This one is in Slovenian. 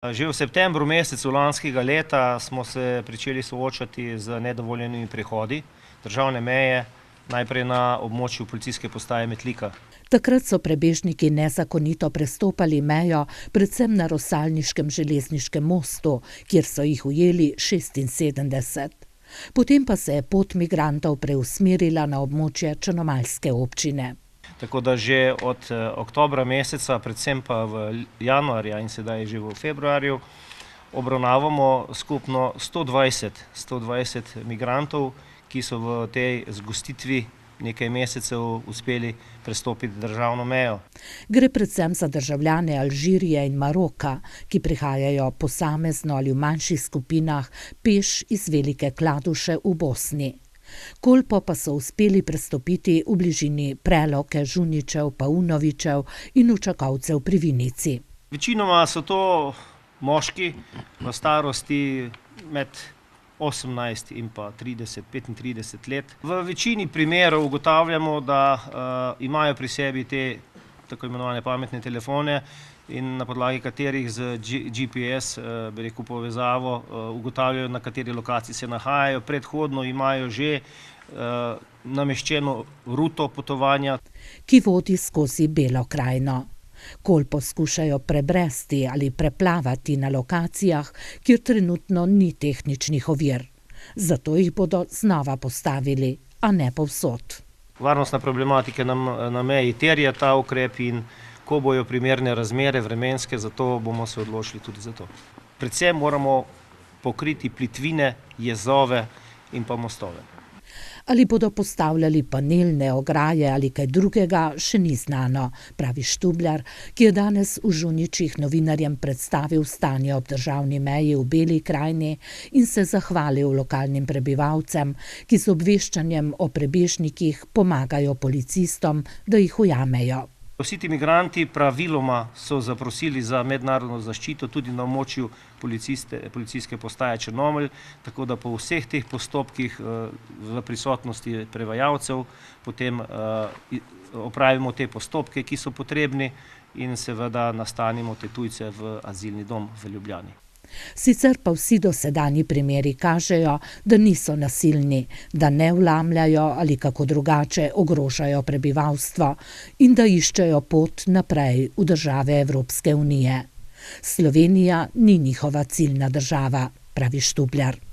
Že v septembru mesecu lanskega leta smo se pričeli soočati z nedovoljenimi prehodi državne meje, najprej na območju policijske postaje Metlika. Takrat so prebežniki nezakonito prestopali mejo, predvsem na Rosalniškem železniškem mostu, kjer so jih ujeli 76. Potem pa se je pot migrantov preusmerila na območje črnomaljske občine. Tako da že od oktobra meseca, predvsem pa v januarja in sedaj že v februarju, obravnavamo skupno 120 migrantov, ki so v tej zgostitvi nekaj mesecev uspeli prestopiti državno mejo. Gre predvsem za državljane Alžirije in Maroka, ki prihajajo posamezno ali v manjših skupinah peš iz Velike Kladuše v Bosni. Kolpo pa so uspeli prestopiti v bližini Preloke, Žuničev, Paunovičev in Učakovcev pri Vinici. Večinoma so to moški v starosti med 18 in pa 30-35 let. V večini primerov ugotavljamo, da imajo pri sebi te tako imenovane pametne telefone in na podlagi katerih z GPS, povezavo, ugotavljajo, na kateri lokaciji se nahajajo. Predhodno imajo že nameščeno ruto potovanja, ki vodi skozi Belo krajino. Kolpo skušajo prebresti ali preplavati na lokacijah, kjer trenutno ni tehničnih ovir. Zato jih bodo znova postavili, a ne povsod. Varnostna problematika na meji terja ta ukrep in ko bojo primerne razmere vremenske, zato bomo se odločili tudi za to. Predvsem moramo pokriti plitvine, jezove in pa mostove. Ali bodo postavljali panelne ograje ali kaj drugega, še ni znano, pravi Štubljar, ki je danes v Žuničih novinarjem predstavil stanje ob državni meji v Beli krajini in se zahvalil lokalnim prebivalcem, ki z obveščanjem o prebežnikih pomagajo policistom, da jih ujamejo. Vsi ti migranti praviloma so zaprosili za mednarodno zaščito tudi na območju policijske postaje Črnomelj, tako da po vseh teh postopkih v prisotnosti prevajalcev potem opravimo te postopke, ki so potrebni, in seveda nastanimo te tujce v azilni dom v Ljubljani. Sicer pa vsi dosedanji primeri kažejo, da niso nasilni, da ne vlamljajo ali kako drugače ogrožajo prebivalstvo in da iščejo pot naprej v države Evropske unije. Slovenija ni njihova ciljna država, pravi Štubljar.